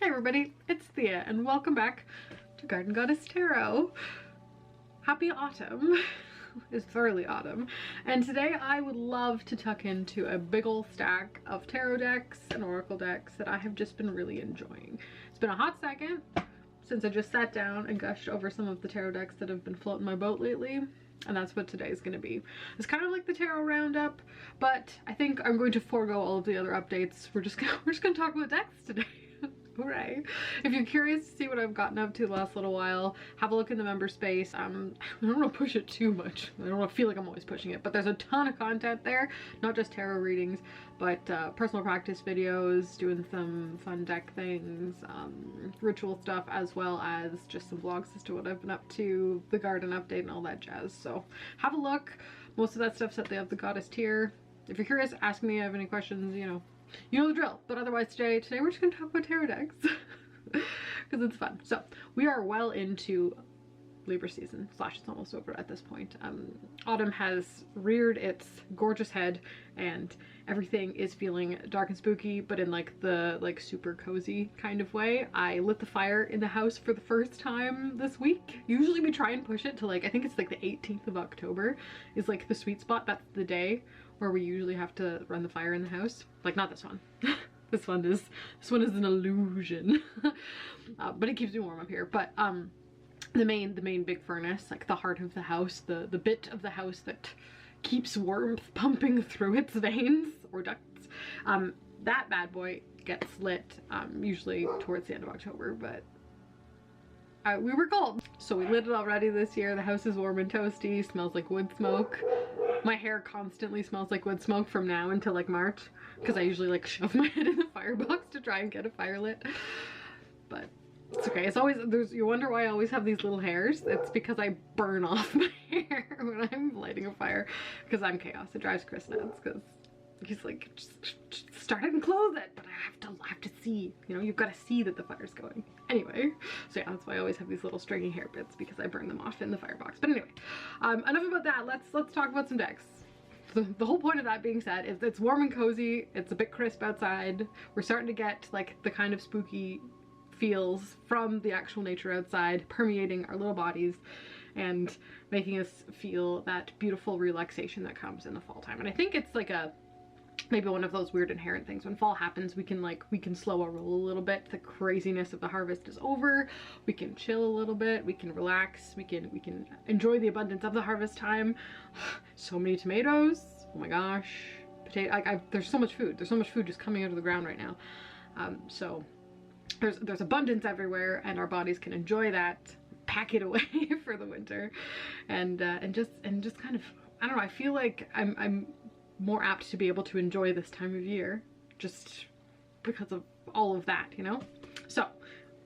Hey everybody, it's Thea and welcome back to Garden Goddess Tarot. Happy autumn. It's thoroughly autumn. And today I would love to tuck into a big ol' stack of tarot decks and oracle decks that I have just been really enjoying. It's been a hot second since I just sat down and gushed over some of the tarot decks that have been floating my boat lately. And that's what today is going to be. It's kind of like the tarot roundup, but I think I'm going to forego all of the other updates. We're just gonna talk about decks today. Hooray. If you're curious to see what I've gotten up to the last little while, have a look in the member space. I don't want to push it too much. I don't want to feel like I'm always pushing it, but there's a ton of content there, not just tarot readings, but personal practice videos, doing some fun deck things, ritual stuff, as well as just some vlogs as to what I've been up to, the garden update and all that jazz. So have a look. Most of that stuff's at the Goddess tier. If you're curious, ask me if you have any questions, you know the drill. But otherwise today we're just gonna talk about tarot decks because it's fun. So we are well into Libra season, slash it's almost over at this point. Autumn has reared its gorgeous head and everything is feeling dark and spooky, but in like the super cozy kind of way. I lit the fire in the house for the first time this week. Usually we try and push it to like, I think it's like the 18th of October is like the sweet spot. That's the day where we usually have to run the fire in the house. Like not this one. This one is an illusion. But it keeps me warm up here. But the main big furnace, like the heart of the house, the bit of the house that keeps warmth pumping through its veins or ducts, that bad boy gets lit usually towards the end of October, but we were cold, so we lit it already this year. The house is warm and toasty, smells like wood smoke. My hair constantly smells like wood smoke from now until like March, because I usually like shove my head in the firebox to try and get a fire lit. But it's okay. It's always, you wonder why I always have these little hairs. It's because I burn off my hair when I'm lighting a fire, because I'm chaos. It drives Chris nuts because he's like, just start it and close it. But I have to see, you know, you've got to see that the fire's going. Anyway, so yeah, that's why I always have these little stringy hair bits, because I burn them off in the firebox. But anyway, enough about that. Let's talk about some decks. The whole point of that being said is it's warm and cozy. It's a bit crisp outside. We're starting to get like the kind of spooky feels from the actual nature outside permeating our little bodies and making us feel that beautiful relaxation that comes in the fall time. And I think it's like maybe one of those weird inherent things. When fall happens, we can slow our roll a little bit. The craziness of the harvest is over. We can chill a little bit. We can relax. We can enjoy the abundance of the harvest time. So many tomatoes. Oh my gosh. Potato. There's so much food. There's so much food just coming out of the ground right now. So there's abundance everywhere, and our bodies can enjoy that, pack it away for the winter, and just kind of, I don't know, I feel like I'm more apt to be able to enjoy this time of year just because of all of that, you know? So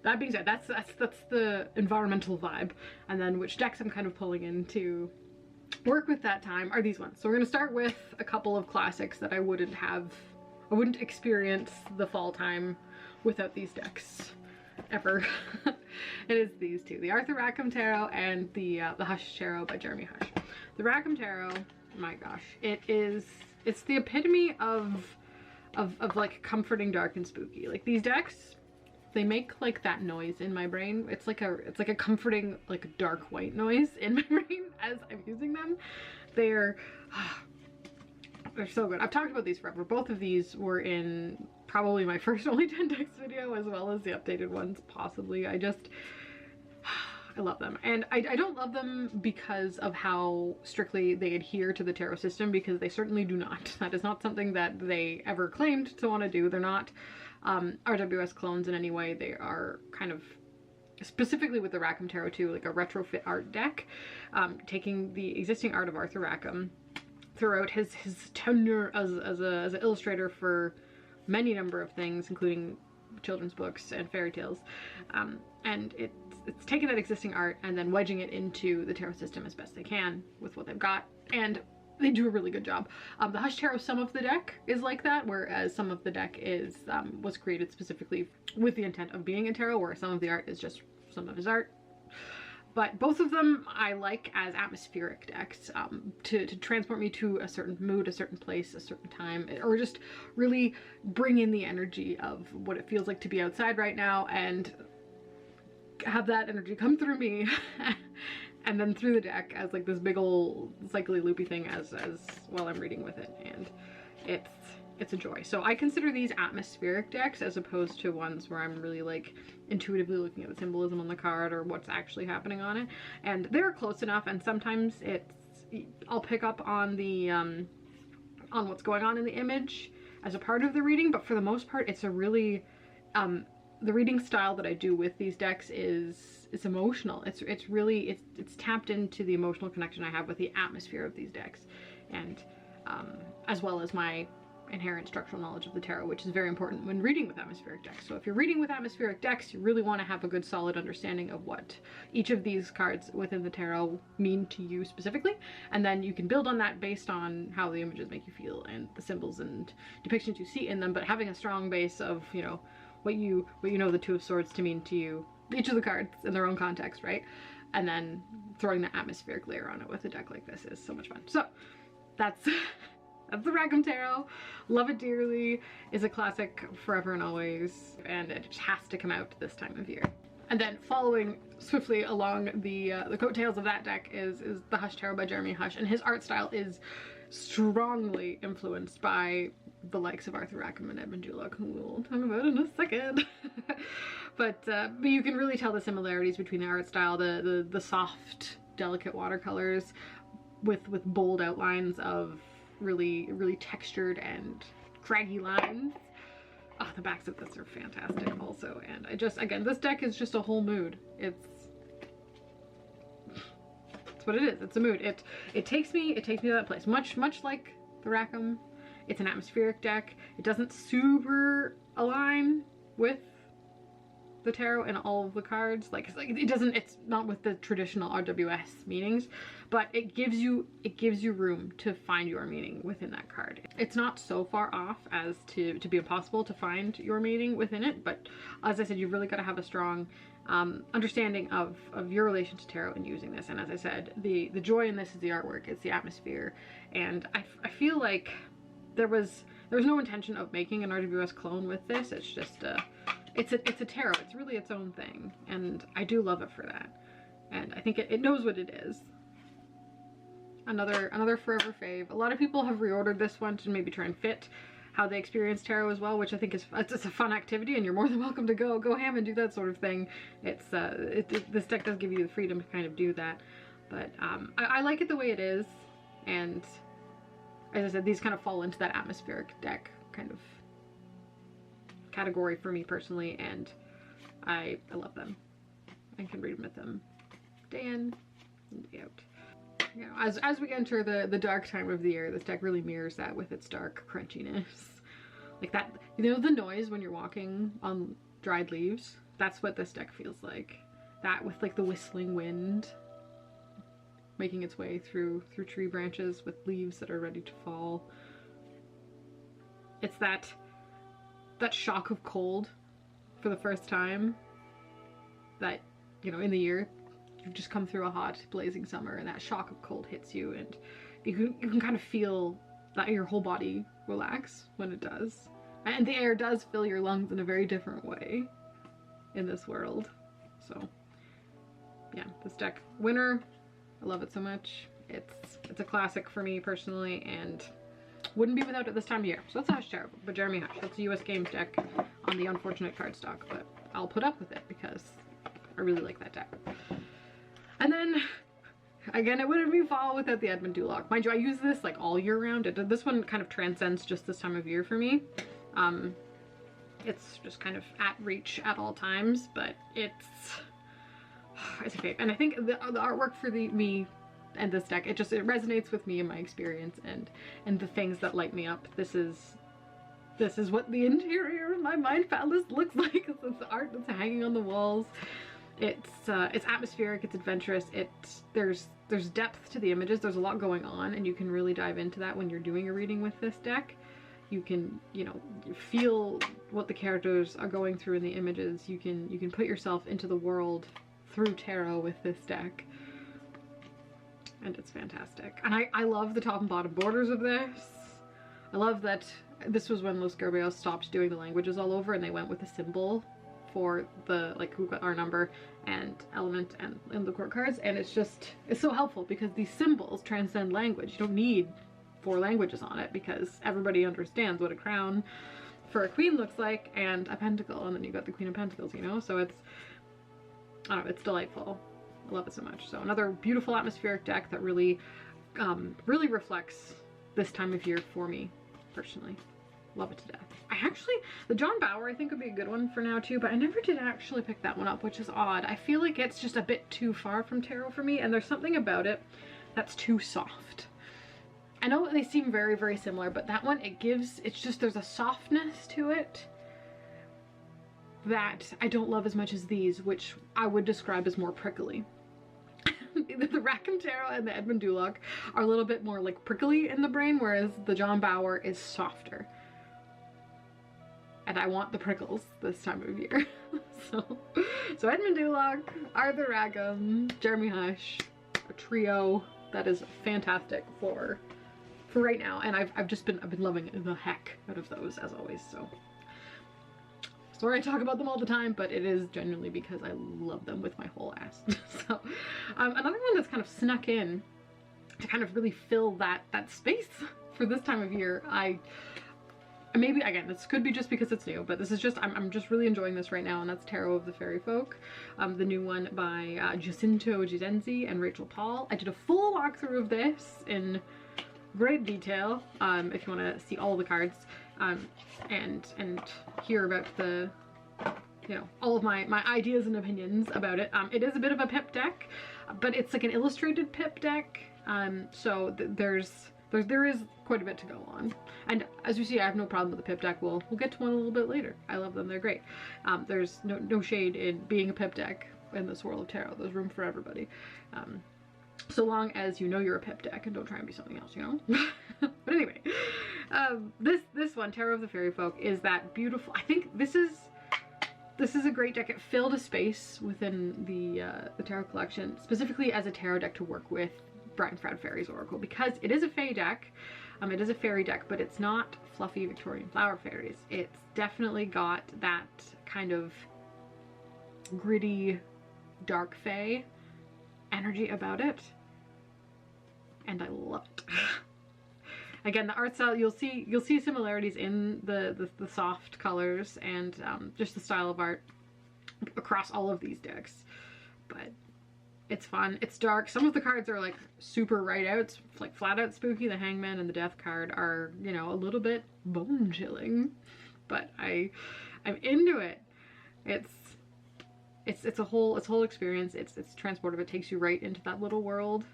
that being said, that's the environmental vibe. And then which decks I'm kind of pulling in to work with that time are these ones. So we're gonna start with a couple of classics that I wouldn't experience the fall time without these decks ever. It is these two, the Arthur Rackham Tarot and the Hush Tarot by Jeremy Hush. The Rackham Tarot, my gosh, it's the epitome of like comforting, dark and spooky. Like these decks, they make like that noise in my brain. It's like a comforting, like dark white noise in my brain as I'm using them. They're so good. I've talked about these forever. Both of these were in probably my first Only 10 Decks video, as well as the updated ones possibly. I love them. And I don't love them because of how strictly they adhere to the tarot system, because they certainly do not. That is not something that they ever claimed to want to do. They're not RWS clones in any way. They are kind of, specifically with the Rackham Tarot too, like a retrofit art deck, taking the existing art of Arthur Rackham throughout his tenure as an illustrator for many number of things, including children's books and fairy tales, and it's taking that existing art and then wedging it into the tarot system as best they can with what they've got, and they do a really good job. The Hush Tarot, some of the deck is like that, whereas some of the deck was created specifically with the intent of being a tarot, where some of the art is just some of his art. But both of them I like as atmospheric decks, to transport me to a certain mood, a certain place, a certain time, or just really bring in the energy of what it feels like to be outside right now and have that energy come through me and then through the deck as like this big old cycly loopy thing as while I'm reading with it, and it's a joy. So I consider these atmospheric decks as opposed to ones where I'm really like intuitively looking at the symbolism on the card or what's actually happening on it. And they're close enough, and sometimes I'll pick up on the on what's going on in the image as a part of the reading, but for the most part it's a really the reading style that I do with these decks is emotional. It's really tapped into the emotional connection I have with the atmosphere of these decks, and as well as my inherent structural knowledge of the tarot, which is very important when reading with atmospheric decks. So if you're reading with atmospheric decks, you really want to have a good solid understanding of what each of these cards within the tarot mean to you specifically, and then you can build on that based on how the images make you feel and the symbols and depictions you see in them, but having a strong base of, you know, what you know the Two of Swords to mean to you, each of the cards in their own context, right? And then throwing the atmospheric layer on it with a deck like this is so much fun. So that's the Rackham Tarot. Love it dearly. Is a classic forever and always, and it just has to come out this time of year. And then following swiftly along the coattails of that deck is the Hush Tarot by Jeremy Hush, and his art style is strongly influenced by the likes of Arthur Rackham and Edmund Duloc, who we'll talk about in a second. but you can really tell the similarities between the art style, the soft, delicate watercolors with bold outlines of really textured and craggy lines. Oh, the backs of this are fantastic also, and again, this deck is just a whole mood. It's what it is. It's a mood. It takes me to that place. Much like the Rackham, it's an atmospheric deck. It doesn't super align with the tarot and all of the cards, it's not with the traditional RWS meanings, but it gives you room to find your meaning within that card. It's not so far off as to be impossible to find your meaning within it, but as I said, you've really got to have a strong understanding of your relation to tarot and using this. And as I said, the joy in this is the artwork, it's the atmosphere, and I feel like there was no intention of making an RWS clone with this. It's just it's a tarot. It's really its own thing, and I do love it for that. And I think it knows what it is. Another forever fave. A lot of people have reordered this one to maybe try and fit how they experience tarot as well, which I think it's a fun activity, and you're more than welcome to go ham and do that sort of thing. It's this deck does give you the freedom to kind of do that, but I like it the way it is, and as I said, these kind of fall into that atmospheric deck kind of category for me personally, and I love them. I can read with them day in and day out. You know, as we enter the dark time of the year, this deck really mirrors that with its dark crunchiness. Like that, you know, the noise when you're walking on dried leaves? That's what this deck feels like. That with like the whistling wind making its way through tree branches with leaves that are ready to fall. It's that shock of cold for the first time that, you know, in the year you've just come through a hot blazing summer, and that shock of cold hits you, and you can kind of feel that your whole body relax when it does, and the air does fill your lungs in a very different way in this world. So yeah, this deck, winner. I love it so much. It's a classic for me personally, and wouldn't be without it this time of year. So that's Hush Tarot by Jeremy Hush. That's a US Games deck on the unfortunate cardstock, but I'll put up with it because I really like that deck. And then again, it wouldn't be fall without the Edmund Duloc. Mind you, I use this like all year round. This one kind of transcends just this time of year for me. It's just kind of at reach at all times, but it's a fave. And I think the artwork for me and this deck, it resonates with me and my experience and the things that light me up. This is what the interior of my mind palace looks like. It's the art that's hanging on the walls. It's atmospheric, it's adventurous, there's depth to the images, there's a lot going on, and you can really dive into that when you're doing a reading with this deck. You can, you know, feel what the characters are going through in the images. You can put yourself into the world through tarot with this deck. And it's fantastic. And I love the top and bottom borders of this. I love that this was when Los Gerbeos stopped doing the languages all over and they went with a symbol for the, like, who got our number and element and in the court cards. And it's so helpful because these symbols transcend language. You don't need 4 languages on it because everybody understands what a crown for a queen looks like and a pentacle, and then you got the Queen of Pentacles, you know? So it's, I don't know, it's delightful. I love it so much. So another beautiful atmospheric deck that really, really reflects this time of year for me, personally. Love it to death. The John Bauer I think would be a good one for now too, but I never did actually pick that one up, which is odd. I feel like it's just a bit too far from tarot for me, and there's something about it that's too soft. I know they seem very, very similar, but that one, there's a softness to it that I don't love as much as these, which I would describe as more prickly. The Rackham Tarot and the Edmund Duloc are a little bit more like prickly in the brain, whereas the John Bauer is softer. And I want the prickles this time of year. So Edmund Duloc, Arthur Rackham, Jeremy Hush, a trio that is fantastic for right now. And I've been loving the heck out of those, as always. So sorry I talk about them all the time, but it is genuinely because I love them with my whole ass. So another one that's kind of snuck in to kind of really fill that space for this time of year. Maybe, again, this could be just because it's new, but this is just, I'm just really enjoying this right now, and that's Tarot of the Fairy Folk, the new one by Jacinto Gidenzi and Rachel Paul. I did a full walkthrough of this in great detail, if you want to see all the cards, and hear about the, you know, all of my ideas and opinions about it. It is a bit of a pip deck, but it's like an illustrated pip deck, so there is quite a bit to go on. And as you see, I have no problem with the pip deck. We'll get to one a little bit later. I love them, they're great. There's no shade in being a pip deck in this world of tarot. There's room for everybody. So long as you know you're a pip deck and don't try and be something else, you know? But anyway, this one, Tarot of the Fairy Folk, is that beautiful. I think this is a great deck. It filled a space within the tarot collection, specifically as a tarot deck to work with Brian Froud Fairies Oracle, because it is a fae deck. It is a fairy deck, but it's not fluffy Victorian flower fairies. It's definitely got that kind of gritty, dark fae energy about it, and I love it. Again, the art style, you'll see similarities in the soft colors and just the style of art across all of these decks, but it's fun. It's dark. Some of the cards are like super right out, it's like flat out spooky. The Hangman and the Death card are, you know, a little bit bone chilling, but I'm into it. It's a whole experience. It's transportive. It takes you right into that little world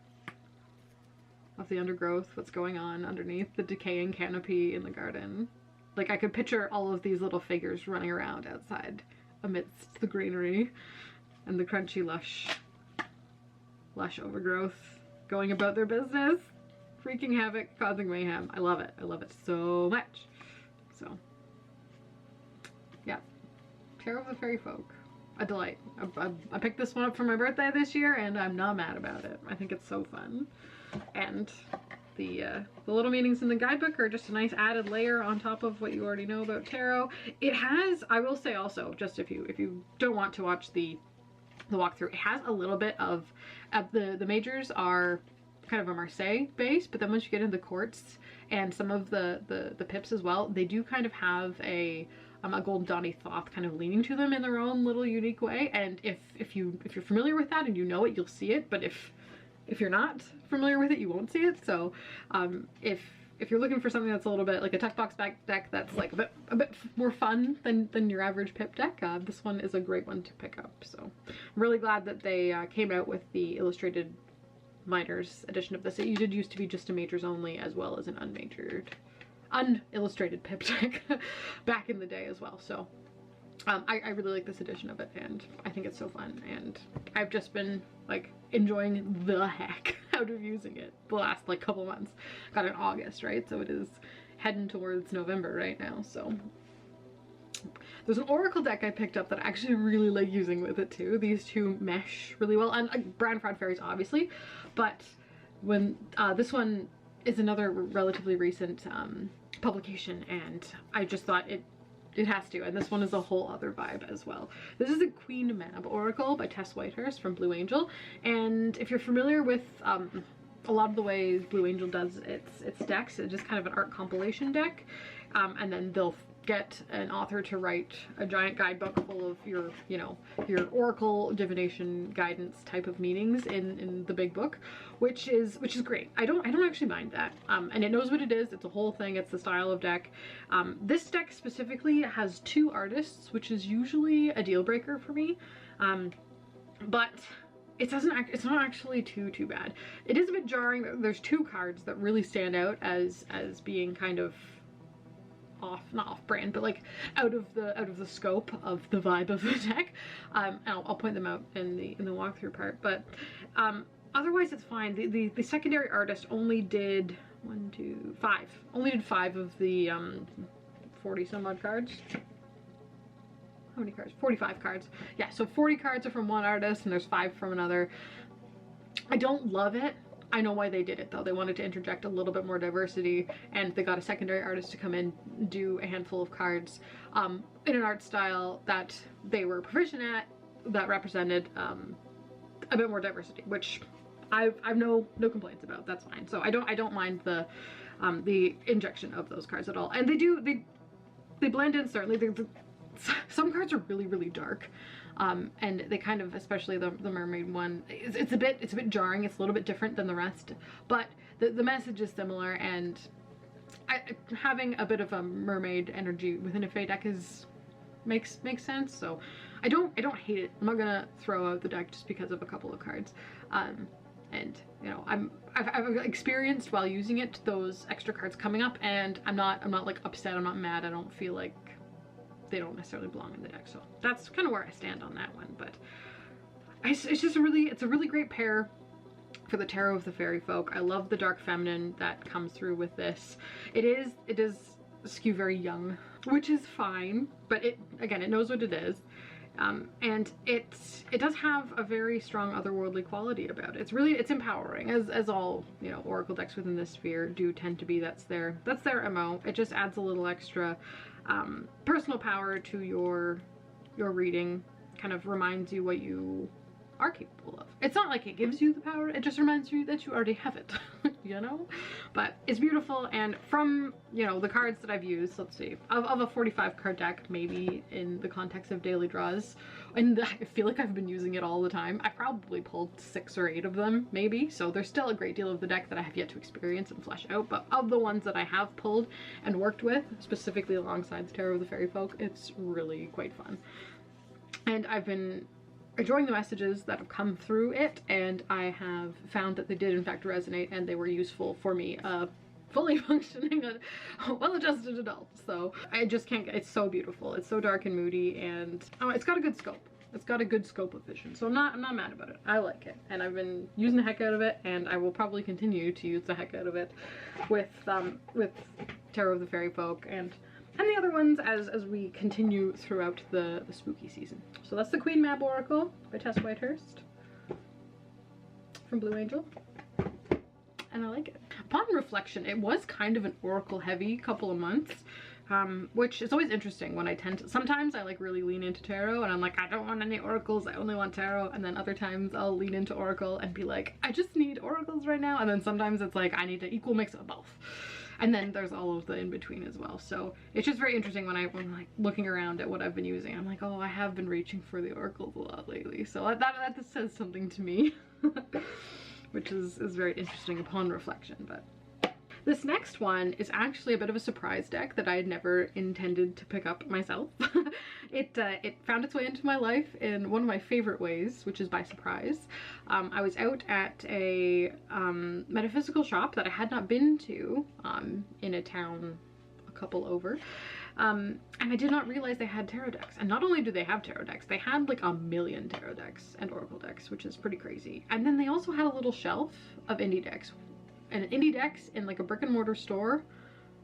of the undergrowth, what's going on underneath the decaying canopy in the garden. Like, I could picture all of these little figures running around outside amidst the greenery and the crunchy lush overgrowth, going about their business, wreaking havoc, causing mayhem. I love it. I love it so much. So yeah, Tarot of the Fairy Folk, a delight. I picked this one up for my birthday this year, and I'm not mad about it. I think it's so fun, and the little meanings in the guidebook are just a nice added layer on top of what you already know about tarot. It has, I will say also, just if you don't want to watch the walkthrough, it has a little bit of the majors are kind of a Marseille base, but then once you get into the courts and some of the pips as well, they do kind of have a Golden Dawn Thoth kind of leaning to them in their own little unique way. And if you're familiar with that and you know it, you'll see it, but if you're not familiar with it, you won't see it. So if you're looking for something that's a little bit like a tuck box back deck that's like a bit more fun than your average pip deck, this one is a great one to pick up. So I'm really glad that they came out with the illustrated minors edition of this. It did used to be just a majors only, as well as an unillustrated pip deck back in the day as well. So I really like this edition of it, and I think it's so fun, and I've just been like enjoying the heck out of using it the last like couple months. Got it in August, right? So it is heading towards November right now. So There's an Oracle deck I picked up that I actually really like using with it too. These two mesh really well, and Brown Fraud Fairies obviously, but when this one is another relatively recent publication, and I just thought it has to, and this one is a whole other vibe as well. This is a Queen Mab Oracle by Tess Whitehurst from Blue Angel, and if you're familiar with a lot of the ways Blue Angel does its decks, it's just kind of an art compilation deck, and then they'll get an author to write a giant guidebook full of your, you know, your oracle divination guidance type of meanings in the big book, which is great. I don't actually mind that, and it knows what it is. It's a whole thing. It's the style of deck. This deck specifically has 2 artists, which is usually a deal breaker for me, but it's not actually too bad. It is a bit jarring. There's 2 cards that really stand out as being kind of not off brand, but like out of the scope of the vibe of the deck. And I'll point them out in the walkthrough part, but otherwise it's fine. The secondary artist only did 1, 2, 5. Only did 5 of the 40 some odd cards. How many cards? 45 cards. Yeah, so 40 cards are from one artist and there's 5 from another. I don't love it. I know why they did it though. They wanted to interject a little bit more diversity, and they got a secondary artist to come in, do a handful of cards in an art style that they were proficient at, that represented a bit more diversity, which I've no complaints about. That's fine. So I don't mind the injection of those cards at all. And they blend in, certainly. Some cards are really dark. And they kind of, especially the mermaid one, it's a bit jarring. It's a little bit different than the rest, but the message is similar, and having a bit of a mermaid energy within a Fae deck makes sense. So I don't hate it. I'm not gonna throw out the deck just because of a couple of cards. And you know, I've experienced while using it those extra cards coming up, and I'm not like upset. I'm not mad. I don't feel like they don't necessarily belong in the deck. So that's kind of where I stand on that one. But it's just a really great pair for the Tarot of the Fairy Folk. I love the dark feminine that comes through with this. It is skew very young, which is fine, but it knows what it is. And it does have a very strong otherworldly quality about it. It's empowering, as all, you know, oracle decks within this sphere do tend to be. That's their MO. It just adds a little extra personal power to your reading. Kind of reminds you what you are capable of. It's not like it gives you the power, it just reminds you that you already have it. You know? But it's beautiful, and from, you know, the cards that I've used, let's see, of a 45 card deck, maybe in the context of daily draws, and I feel like I've been using it all the time. I probably pulled 6 or 8 of them, maybe, so there's still a great deal of the deck that I have yet to experience and flesh out, but of the ones that I have pulled and worked with, specifically alongside the Tarot of the Fairy Folk, it's really quite fun. And I've been enjoying the messages that have come through it, and I have found that they did in fact resonate, and they were useful for me, fully functioning, well-adjusted adult. So I just can't get, it's so beautiful. It's so dark and moody, and it's got a good scope. It's got a good scope of vision, so I'm not mad about it. I like it, and I've been using the heck out of it, and I will probably continue to use the heck out of it with Tarot of the Fairy Folk and the other ones as we continue throughout the spooky season. So that's the Queen Mab Oracle by Tess Whitehurst from Blue Angel, and I like it. Upon reflection, it was kind of an oracle heavy couple of months, which is always interesting when I sometimes I like really lean into tarot and I'm like, I don't want any oracles, I only want tarot, and then other times I'll lean into oracle and be like, I just need oracles right now, and then sometimes it's like I need an equal mix of both. And then there's all of the in-between as well. So it's just very interesting when I'm like looking around at what I've been using. I'm like, oh, I have been reaching for the oracles a lot lately. So that says something to me, which is very interesting upon reflection. But this next one is actually a bit of a surprise deck that I had never intended to pick up myself. It found its way into my life in one of my favorite ways, which is by surprise. I was out at a metaphysical shop that I had not been to in a town a couple over, and I did not realize they had tarot decks. And not only do they have tarot decks, they had like a million tarot decks and oracle decks, which is pretty crazy. And then they also had a little shelf of indie decks. And indie decks in like a brick and mortar store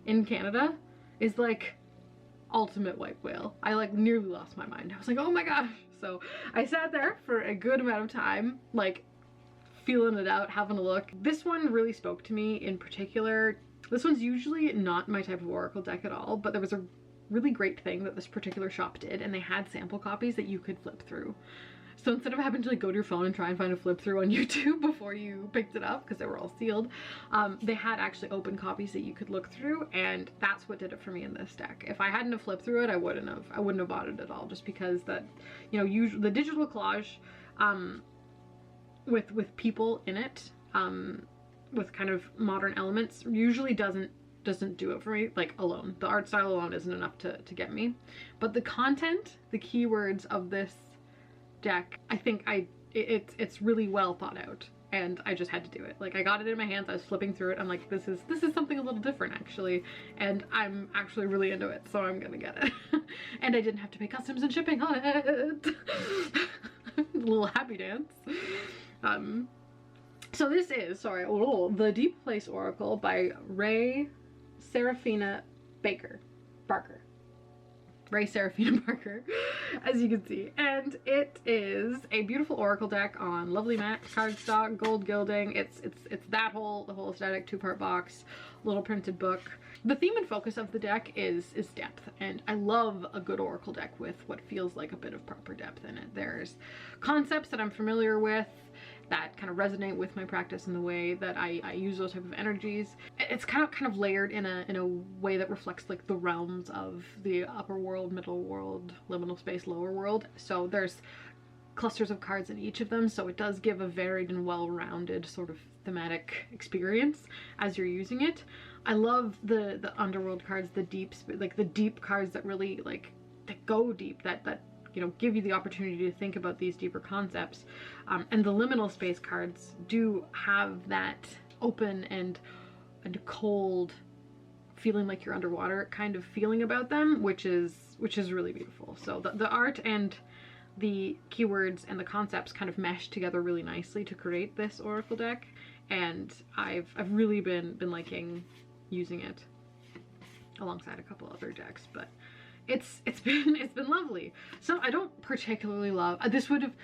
in Canada is like ultimate white whale. I like nearly lost my mind. I was like, oh my gosh. So I sat there for a good amount of time, like feeling it out, having a look. This one really spoke to me in particular. This one's usually not my type of oracle deck at all, but there was a really great thing that this particular shop did, and they had sample copies that you could flip through. So instead of having to like go to your phone and try and find a flip through on YouTube before you picked it up because they were all sealed, they had actually open copies that you could look through, and that's what did it for me in this deck. If I hadn't have flipped through it, I wouldn't have bought it at all, just because that, you know, usually the digital collage with people in it, with kind of modern elements, usually doesn't do it for me, like alone. The art style alone isn't enough to get me. But the content, the keywords of this deck, I think it's really well thought out, and I just had to do it. Like, I got it in my hands, I was flipping through it, I'm like, this is something a little different actually, and I'm actually really into it, so I'm gonna get it. And I didn't have to pay customs and shipping on it. A little happy dance. So this is, the Deep Place Oracle by Ray Serafina Barker. Ray Serafina Barker, as you can see. And it is a beautiful oracle deck on lovely matte cardstock, gold gilding. It's that the whole aesthetic, 2-part box, little printed book. The theme and focus of the deck is depth, and I love a good oracle deck with what feels like a bit of proper depth in it. There's concepts that I'm familiar with that kind of resonate with my practice in the way that I use those type of energies. It's kind of layered in a way that reflects like the realms of the upper world, middle world, liminal space, lower world. So there's clusters of cards in each of them, so it does give a varied and well-rounded sort of thematic experience as you're using it. I love the underworld cards, the deep cards that really like that go deep, that you know, give you the opportunity to think about these deeper concepts. And the liminal space cards do have that open and cold feeling, like you're underwater kind of feeling about them, which is really beautiful. So the art and the keywords and the concepts kind of mesh together really nicely to create this oracle deck, and I've really been liking using it alongside a couple other decks, but it's been lovely. So I don't particularly love, this would have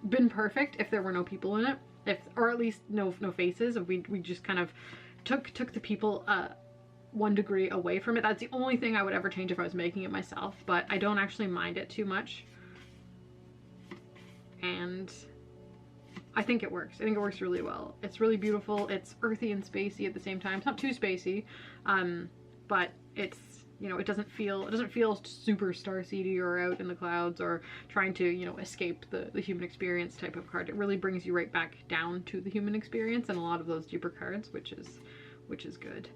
been perfect if there were no people in it, or at least no faces. If we just kind of took the people 1 degree away from it. That's the only thing I would ever change if I was making it myself, but I don't actually mind it too much, and I think it works. I think it works really well. It's really beautiful. It's earthy and spacey at the same time. It's not too spacey, but it's, you know, it doesn't feel super starseedy or out in the clouds or trying to, you know, escape the human experience type of card. It really brings you right back down to the human experience in a lot of those deeper cards, which is good,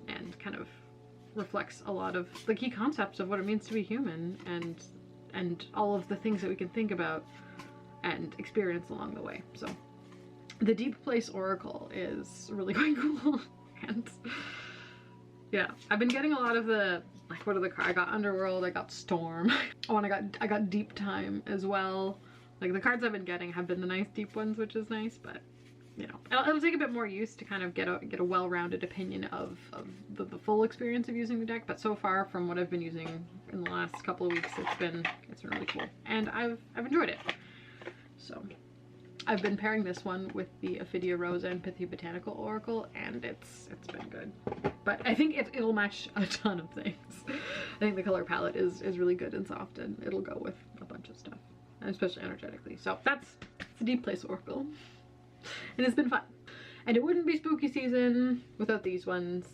and kind of reflects a lot of the key concepts of what it means to be human, and all of the things that we can think about and experience along the way. So the Deep Place Oracle is really quite cool. And yeah, I've been getting a lot of the, like, what are the cards? I got Underworld, I got Storm. Oh, and I got Deep Time as well. Like, the cards I've been getting have been the nice deep ones, which is nice, but you know, it'll take a bit more use to kind of get a well-rounded opinion of the full experience of using the deck. But so far, from what I've been using in the last couple of weeks, it's been really cool, and I've enjoyed it. So I've been pairing this one with the Ophidia Rosa and Pythia Botanical Oracle, and it's been good. But I think it'll match a ton of things. I think the color palette is really good and soft, and it'll go with a bunch of stuff, and especially energetically. So that's the Deep Place Oracle, and it's been fun. And it wouldn't be spooky season without these ones.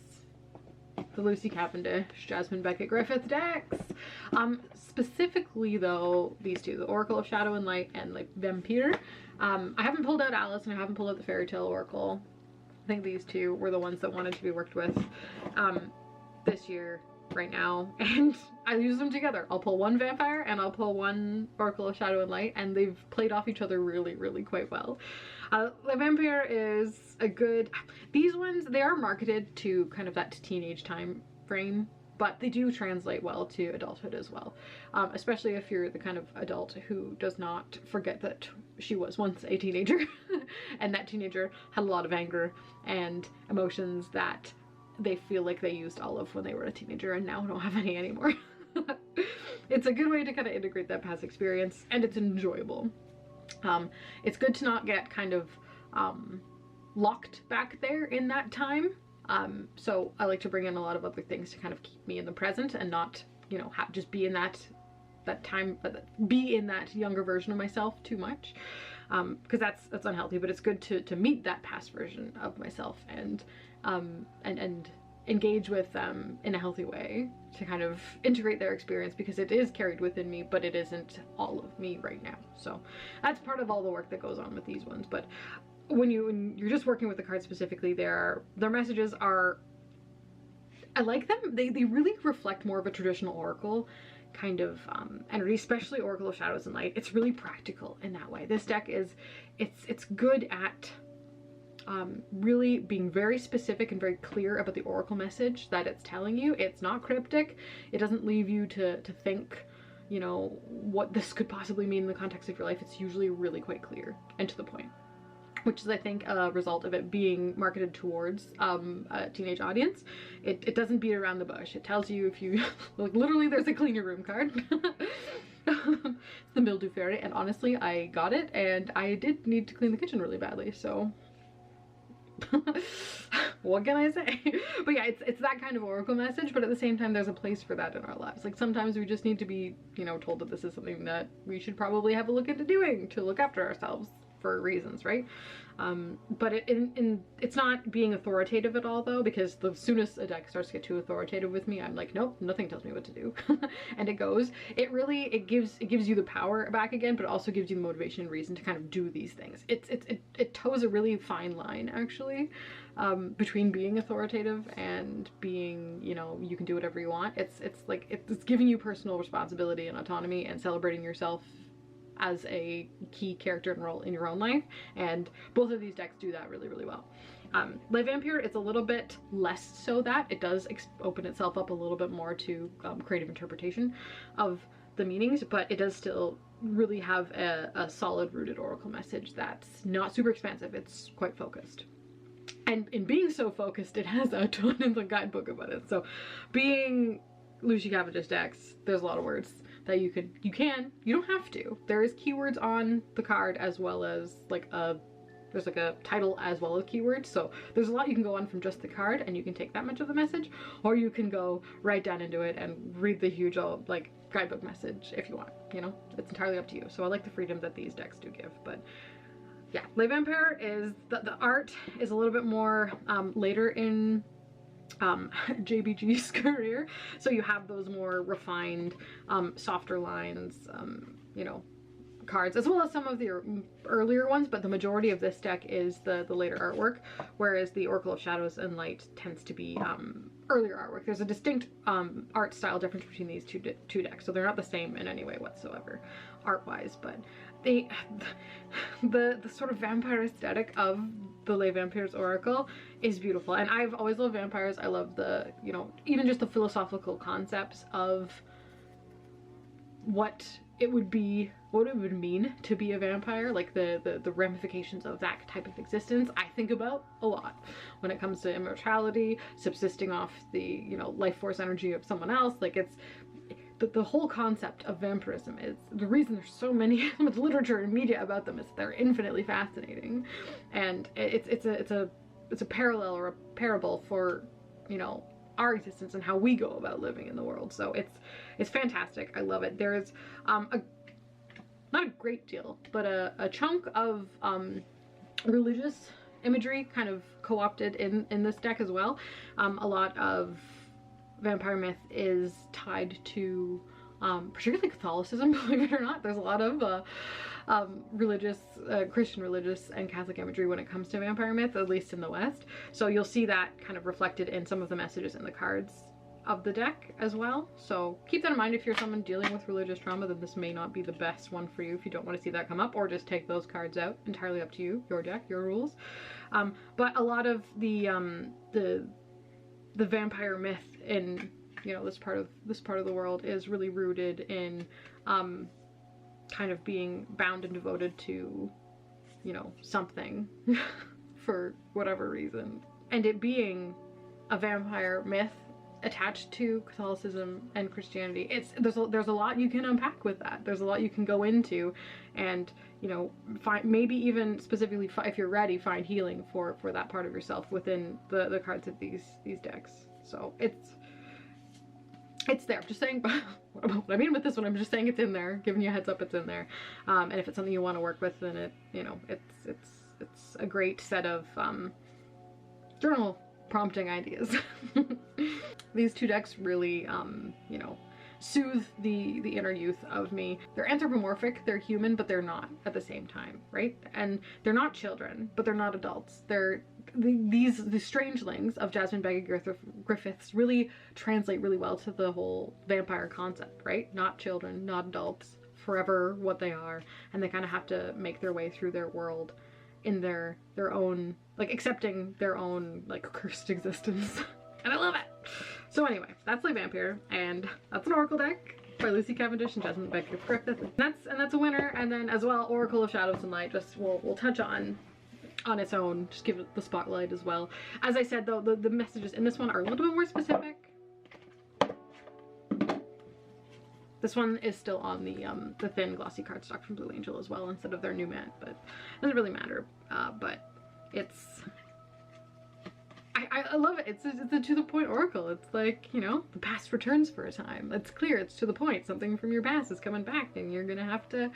The Lucy Cavendish, Jasmine Beckett Griffith decks. Specifically though, these two, the Oracle of Shadow and Light and like Vampire. I haven't pulled out Alice and I haven't pulled out the Fairy Tale Oracle. I think these two were the ones that wanted to be worked with this year, right now, and I use them together. I'll pull one Vampire and I'll pull one Oracle of Shadow and Light, and they've played off each other really quite well. The Vampire is a good, these ones, they are marketed to kind of that teenage time frame, but they do translate well to adulthood as well, especially if you're the kind of adult who does not forget that she was once a teenager and that teenager had a lot of anger and emotions that they feel like they used olive when they were a teenager and now don't have any anymore. It's a good way to kind of integrate that past experience, and it's enjoyable. It's good to not get kind of locked back there in that time. So I like to bring in a lot of other things to kind of keep me in the present and not, you know, just be in that time, be in that younger version of myself too much, because that's unhealthy. But it's good to meet that past version of myself and engage with them in a healthy way to kind of integrate their experience, because it is carried within me, but it isn't all of me right now. So that's part of all the work that goes on with these ones. But when you're just working with the cards specifically, their messages are, I like them. They really reflect more of a traditional oracle kind of energy, especially Oracle of Shadows and Light. It's really practical in that way. This deck is, it's good at really being very specific and very clear about the oracle message that it's telling you. It's not cryptic. It doesn't leave you to think, you know, what this could possibly mean in the context of your life. It's usually really quite clear and to the point, which is, I think, a result of it being marketed towards a teenage audience. It doesn't beat around the bush. It tells you if you, like, literally there's a clean your room card. It's the mildew fairy, and honestly, I got it, and I did need to clean the kitchen really badly, so what can I say? But yeah, it's that kind of oracle message, but at the same time, there's a place for that in our lives. Like, sometimes we just need to be, you know, told that this is something that we should probably have a look into doing to look after ourselves for reasons, right? But it's not being authoritative at all, though, because the soonest a deck starts to get too authoritative with me, I'm like, nope, nothing tells me what to do. And it goes. It gives you the power back again, but it also gives you the motivation and reason to kind of do these things. It toes a really fine line, actually, between being authoritative and being, you know, you can do whatever you want. It's like it's giving you personal responsibility and autonomy and celebrating yourself as a key character and role in your own life, and both of these decks do that really, really well. Le Vampire, it's a little bit less so that. It does open itself up a little bit more to creative interpretation of the meanings, but it does still really have a solid rooted oracle message that's not super expansive. It's quite focused. And in being so focused, it has a ton in the guidebook about it. So being Lucy Cavendish decks, there's a lot of words that you don't have to. There is keywords on the card, as well as there's like a title as well as keywords. So there's a lot you can go on from just the card, and you can take that much of the message, or you can go right down into it and read the huge like guidebook message if you want, you know, it's entirely up to you. So I like the freedom that these decks do give. But yeah, Le Vampire is, the art is a little bit more later in JBG's career, so you have those more refined, softer lines, you know, cards, as well as some of the earlier ones, but the majority of this deck is the later artwork, whereas the Oracle of Shadows and Light tends to be earlier artwork. There's a distinct art style difference between these two decks, so they're not the same in any way whatsoever art-wise, but the sort of vampire aesthetic of the Le Vampire's Oracle is beautiful. And I've always loved vampires. I love the, you know, even just the philosophical concepts of what it would mean to be a vampire, like the ramifications of that type of existence, I think about a lot when it comes to immortality, subsisting off the, you know, life force energy of someone else. Like, it's the whole concept of vampirism is the reason there's so much literature and media about them, is they're infinitely fascinating, and it's a parallel or a parable for, you know, our existence and how we go about living in the world. So it's fantastic. I love it. There's not a great deal, but a chunk of religious imagery kind of co-opted in this deck as well. A lot of vampire myth is tied to particularly Catholicism, believe it or not. There's a lot of religious, Christian religious and Catholic imagery when it comes to vampire myth, at least in the West. So you'll see that kind of reflected in some of the messages in the cards of the deck as well. So keep that in mind. If you're someone dealing with religious trauma, then this may not be the best one for you if you don't want to see that come up, or just take those cards out. Entirely up to you, your deck, your rules. But a lot of the vampire myth in, you know, this part of the world is really rooted in kind of being bound and devoted to, you know, something for whatever reason, and it being a vampire myth attached to Catholicism and Christianity. There's a lot you can unpack with that. There's a lot you can go into, and you know, maybe even specifically if you're ready, find healing for that part of yourself within the cards of these decks. So it's there. I'm just saying what I mean with this one. I'm just saying it's in there, giving you a heads up it's in there. And if it's something you want to work with, then it's a great set of journal prompting ideas. These two decks really, you know, soothe the inner youth of me. They're anthropomorphic, they're human, but they're not at the same time, right? And they're not children, but they're not adults. They're these strangelings of Jasmine Griffiths really translate really well to the whole vampire concept, right? Not children, not adults, forever what they are, and they kind of have to make their way through their world in their own, like, accepting their own, like, cursed existence. And I love it! So anyway, that's Lay Vampire, and that's an Oracle deck by Lucy Cavendish and Jasmine Griffith. And that's a winner. And then as well, Oracle of Shadows and Light, just we'll touch on its own, just give it the spotlight as well. As I said though, the messages in this one are a little bit more specific. This one is still on the thin glossy cardstock from Blue Angel as well, instead of their new mat, but it doesn't really matter. But it's, I love it. It's a to the point oracle. It's like, you know, the past returns for a time. It's clear, it's to the point. Something from your past is coming back, and you're gonna have to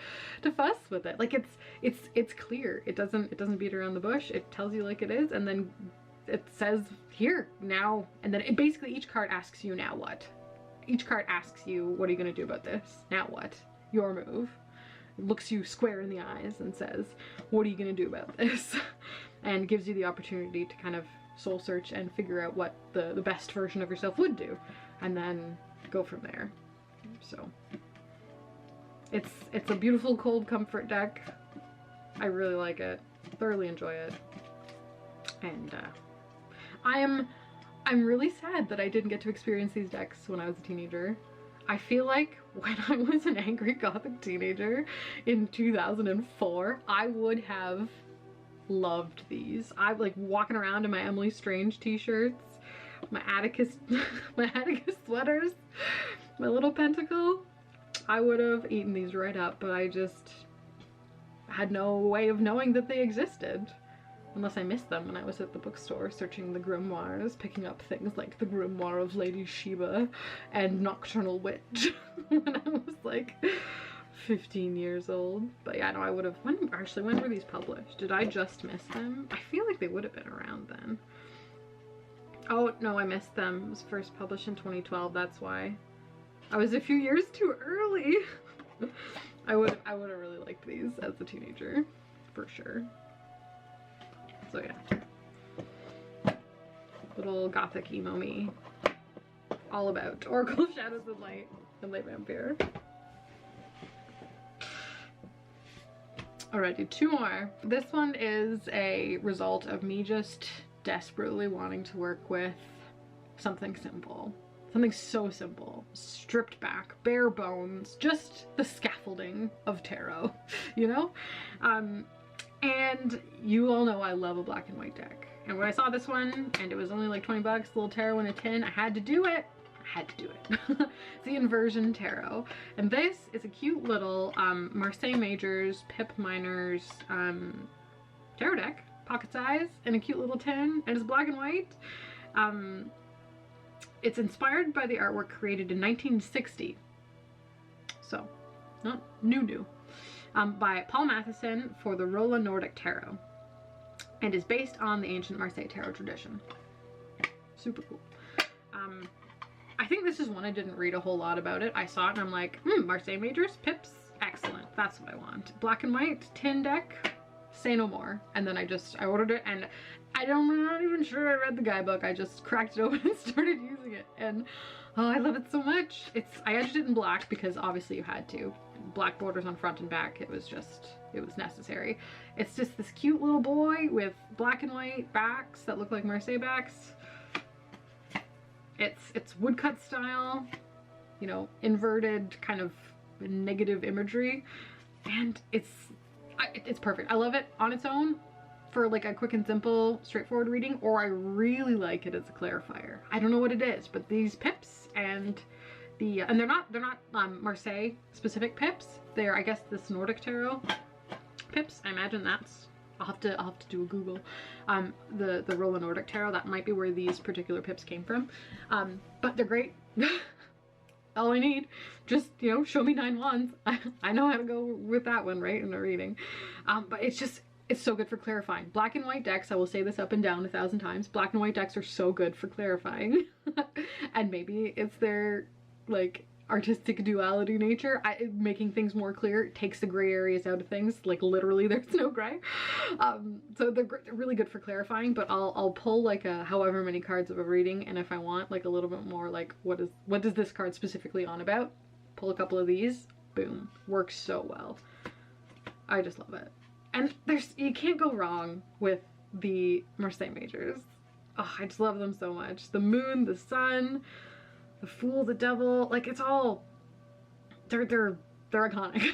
fuss with it. Like, it's clear. It doesn't beat around the bush. It tells you like it is, and then it says here, now, and then basically each card asks you, now what? Each card asks you, what are you gonna do about this? Now what? Your move. It looks you square in the eyes and says, what are you gonna do about this? And gives you the opportunity to kind of soul search and figure out what the best version of yourself would do, and then go from there. So it's a beautiful cold comfort deck. I really like it, thoroughly enjoy it, and I'm really sad that I didn't get to experience these decks when I was a teenager. I feel like when I was an angry gothic teenager in 2004, I would have loved these. I'm like walking around in my Emily Strange t-shirts, my Atticus sweaters, my little pentacle. I would have eaten these right up, but I just had no way of knowing that they existed. Unless I missed them when I was at the bookstore searching the grimoires, picking up things like the Grimoire of Lady Sheba and Nocturnal Witch when I was like 15 years old. But yeah, no, I would have, when were these published? Did I just miss them? I feel like they would have been around then. Oh no, I missed them. It was first published in 2012, that's why. I was a few years too early. I would have really liked these as a teenager, for sure. So yeah, little gothic emo me, all about Oracle of Shadows and Light and Lay Vampire. Alrighty, two more. This one is a result of me just desperately wanting to work with something simple. Something so simple, stripped back, bare bones, just the scaffolding of tarot, you know? And you all know I love a black and white deck. And when I saw this one, and it was only like 20 bucks, little tarot in a tin, I had to do it. It's the Inversion Tarot. And this is a cute little Marseille Majors, Pip Miners tarot deck, pocket size, in a cute little tin, and it's black and white. It's inspired by the artwork created in 1960. So, not new. By Paul Matheson for the Rolla Nordic Tarot, and is based on the ancient Marseille tarot tradition. Super cool. I think this is one I didn't read a whole lot about it. I saw it and I'm like, Marseille Majors, Pips, excellent. That's what I want. Black and white, tin deck, say no more. And then I ordered it, and I'm not even sure I read the guidebook. I just cracked it open and started using it, and oh, I love it so much. I edged it in black because obviously you had to. Black borders on front and back, it was necessary. It's just this cute little boy with black and white backs that look like Marseille backs. It's woodcut style, you know, inverted kind of negative imagery, and it's perfect. I love it on its own. for like a quick and simple, straightforward reading, or I really like it as a clarifier. I don't know what it is, but these pips and the and they're not Marseille specific pips. They're, I guess, this Nordic tarot pips. I imagine that's, I'll have to do a Google. The Roland Nordic tarot, that might be where these particular pips came from. But they're great. All I need, just, you know, show me 9 wands. I know how to go with that one, right, in a reading. But it's so good for clarifying. Black and white decks, I will say this up and down 1,000 times, black and white decks are so good for clarifying. And maybe it's their, like, artistic duality nature, making things more clear. It takes the gray areas out of things, like literally there's no gray. So they're really good for clarifying, but I'll pull like however many cards of a reading, and if I want like a little bit more like what does this card specifically on about, pull a couple of these, boom, works so well. I just love it. And you can't go wrong with the Marseille majors. Oh, I just love them so much. The moon, the sun, the Fool, the Devil, like it's all, they're iconic.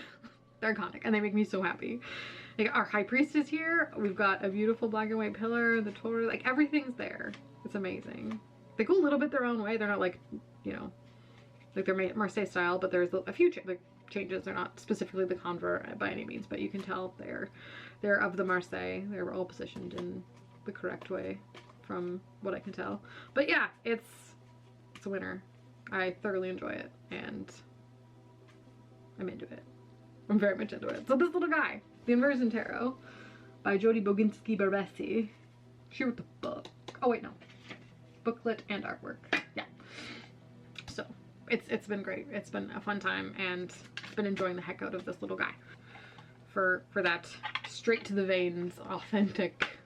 They're iconic, and they make me so happy. Like our High Priestess here, we've got a beautiful black and white pillar, the Torah, like everything's there. It's amazing. They go a little bit their own way. They're not like, you know, like they're Marseille style, but there's a few changes. They're not specifically the convert by any means, but you can tell they're of the Marseille. They're all positioned in the correct way from what I can tell. But yeah, it's a winner. I thoroughly enjoy it, and I'm into it. I'm very much into it. So this little guy, The Inversion Tarot by Jody Boginski Barbesi. She wrote the book. Oh wait, no. Booklet and artwork. Yeah. So it's been great. It's been a fun time, and I've been enjoying the heck out of this little guy. For that straight to the veins, authentic,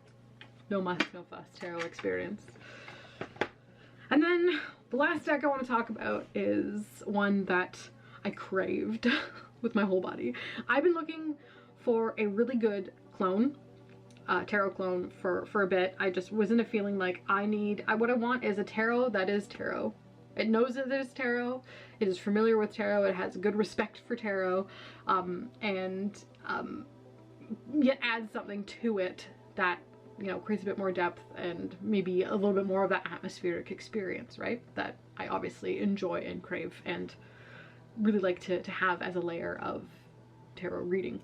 no muss, no fuss tarot experience. And then the last deck I want to talk about is one that I craved with my whole body. I've been looking for a really good clone, tarot clone for a bit. I just was in a feeling like what I want is a tarot that is tarot. It knows it is tarot, it is familiar with tarot, it has good respect for tarot, and yet adds something to it that, you know, creates a bit more depth and maybe a little bit more of that atmospheric experience, right? That I obviously enjoy and crave and really like to have as a layer of tarot reading.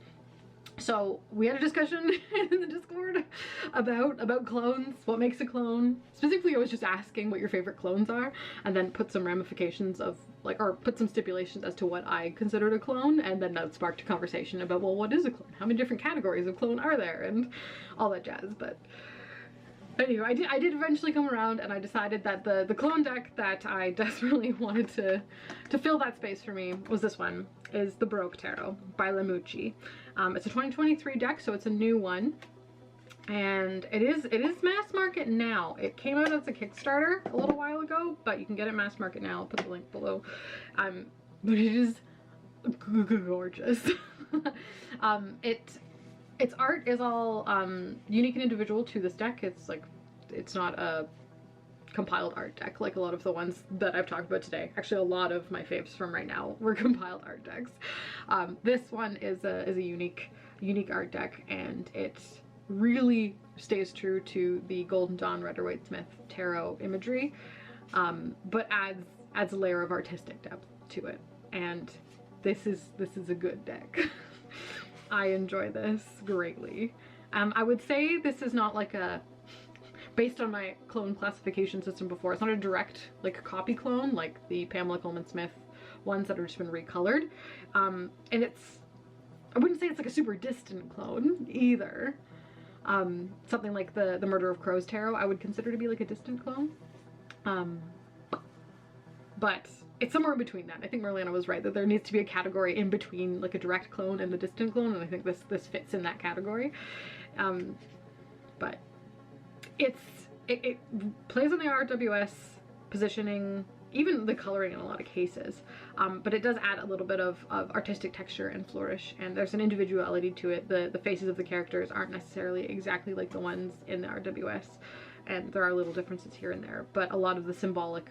So we had a discussion in the Discord about clones, what makes a clone. Specifically, I was just asking what your favorite clones are, and then put some ramifications of like, or put some stipulations as to what I considered a clone, and then that sparked a conversation about, well, what is a clone? How many different categories of clone are there? And all that jazz. But anyway, I did eventually come around, and I decided that the clone deck that I desperately wanted to fill that space for me was this one, is the Baroque Tarot by Lamucci. It's a 2023 deck, so it's a new one, and it is mass market now. It came out as a Kickstarter a little while ago, but you can get it mass market now. I'll put the link below. But it is gorgeous. Its art is all unique and individual to this deck. It's not a compiled art deck like a lot of the ones that I've talked about today. Actually, a lot of my faves from right now were compiled art decks. This one is a unique art deck, and it really stays true to the Golden Dawn Rider-Waite-Smith tarot imagery, but adds a layer of artistic depth to it. And this is a good deck. I enjoy this greatly. I would say this is not like based on my clone classification system before, it's not a direct like copy clone like the Pamela Coleman Smith ones that have just been recolored. And I wouldn't say it's like a super distant clone either. Something like the Murder of Crows tarot I would consider to be like a distant clone. But it's somewhere in between that. I think Marlena was right that there needs to be a category in between like a direct clone and the distant clone, and I think this fits in that category. But it plays on the RWS positioning, even the coloring in a lot of cases, but it does add a little bit of artistic texture and flourish, and there's an individuality to it. The faces of the characters aren't necessarily exactly like the ones in the RWS, and there are little differences here and there, but a lot of the symbolic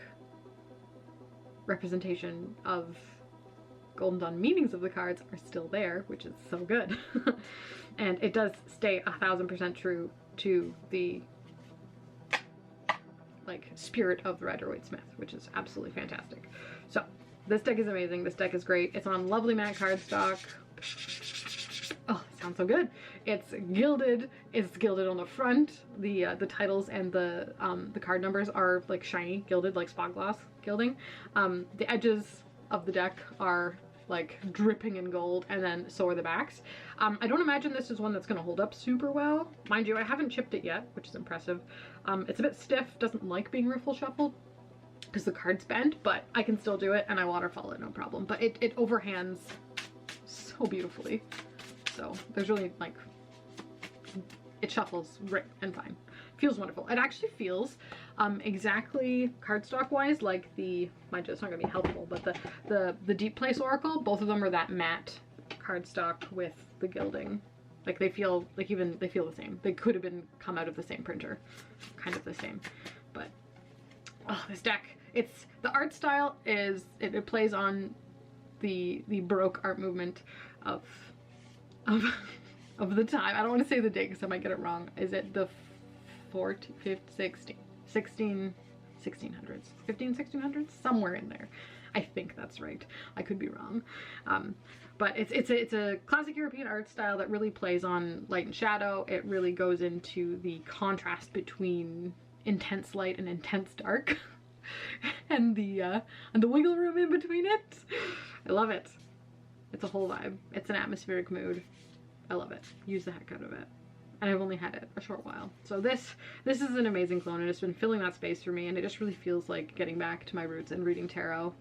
representation of Golden Dawn meanings of the cards are still there, which is so good. And it does stay 1000% true to the like spirit of the Rider-Waite-Smith, which is absolutely fantastic. So this deck is amazing. This deck is great. It's on lovely matte cardstock. Oh, it sounds so good. It's gilded. It's gilded on the front. The titles and the card numbers are like shiny, gilded, like spot gloss gilding. The edges of the deck are like dripping in gold, and then so are the backs. I don't imagine this is one that's going to hold up super well. Mind you, I haven't chipped it yet, which is impressive. It's a bit stiff, doesn't like being riffle shuffled because the cards bend, but I can still do it, and I waterfall it no problem. But it overhands so beautifully. So there's really like, it shuffles great and fine. Feels wonderful. It actually feels exactly cardstock wise like the, mind you, it's not gonna be helpful, but the Deep Place Oracle, both of them are that matte cardstock with the gilding. Like they feel like they feel the same. They could have come out of the same printer, kind of the same. But oh, this deck, the art style is, it plays on the Baroque art movement of the time. I don't want to say the date because I might get it wrong. Is it the 1600s? Somewhere in there. I think that's right. I could be wrong. But it's a classic European art style that really plays on light and shadow. It really goes into the contrast between intense light and intense dark. and the wiggle room in between it. I love it. It's a whole vibe. It's an atmospheric mood. I love it. Use the heck out of it. And I've only had it a short while. So this is an amazing clone, and it's been filling that space for me, and it just really feels like getting back to my roots and reading tarot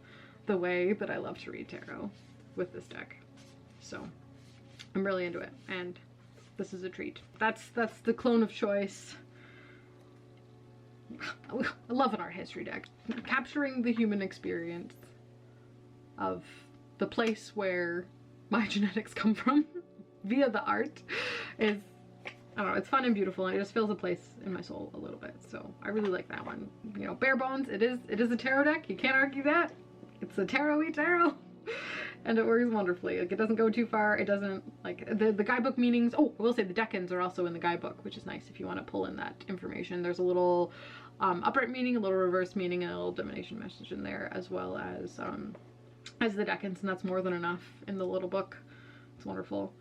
the way that I love to read tarot with this deck. So I'm really into it, and this is a treat. That's the clone of choice. I love an art history deck. Capturing the human experience of the place where my genetics come from via the art is, I don't know, it's fun and beautiful, and it just fills a place in my soul a little bit. So I really like that one. You know, bare bones, it is a tarot deck. You can't argue that. It's a tarot-y tarot. And it works wonderfully. Like, it doesn't go too far. It doesn't, like, the guidebook meanings. Oh, I will say the decans are also in the guidebook, which is nice if you want to pull in that information. There's a little upright meaning, a little reverse meaning, and a little divination message in there, as well as the decans, and that's more than enough in the little book. It's wonderful.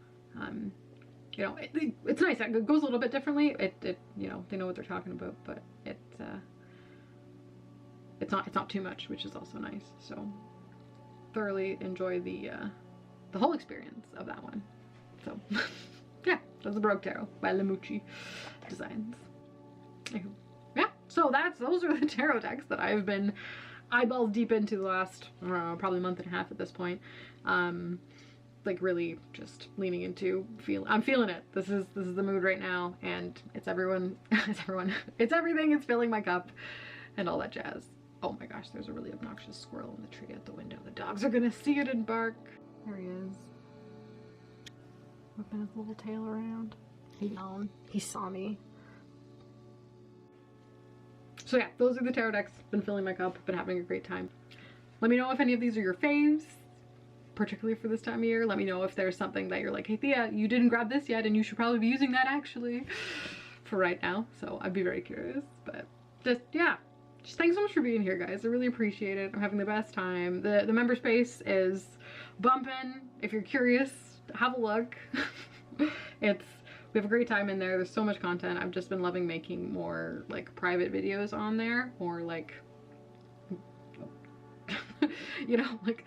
You know, it's nice. It goes a little bit differently. It you know, they know what they're talking about, but it's not too much, which is also nice. So thoroughly enjoy the whole experience of that one. So yeah, that's the Baroque Tarot by Lemucci Designs. Yeah, so those are the tarot decks that I've been eyeballs deep into the last, I don't know, probably month and a half at this point. Like really just leaning into, I'm feeling it. This is the mood right now, and it's everything. It's filling my cup and all that jazz. Oh my gosh, there's a really obnoxious squirrel in the tree at the window. The dogs are gonna see it and bark. There he is, whipping his little tail around. He saw me. So yeah, those are the tarot decks. Been filling my cup, been having a great time. Let me know if any of these are your faves, particularly for this time of year. Let me know if there's something that you're like, hey Thea, you didn't grab this yet and you should probably be using that actually for right now. So I'd be very curious. But just, yeah, just thanks so much for being here, guys. I really appreciate it. I'm having the best time. The member space is bumping. If you're curious, have a look. We have a great time in there. There's so much content. I've just been loving making more like private videos on there, more like you know, like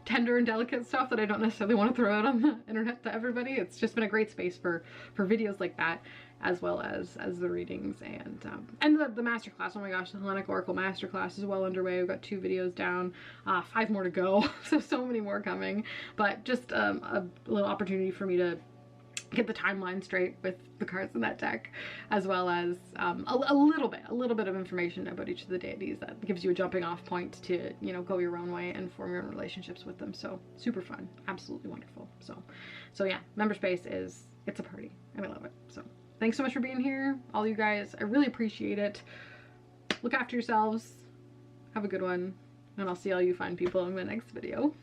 tender and delicate stuff that I don't necessarily want to throw out on the internet to everybody. It's just been a great space for videos like that, as well as the readings and the masterclass. Oh my gosh, the Hellenic Oracle masterclass is well underway. We've got 2 videos down, 5 more to go. so many more coming, but just a little opportunity for me to get the timeline straight with the cards in that deck, as well as a little bit of information about each of the deities that gives you a jumping off point to, you know, go your own way and form your own relationships with them. So super fun, absolutely wonderful. So yeah, member space it's a party and I love it. So thanks so much for being here, all you guys. I really appreciate it. Look after yourselves, have a good one, and I'll see all you fine people in my next video.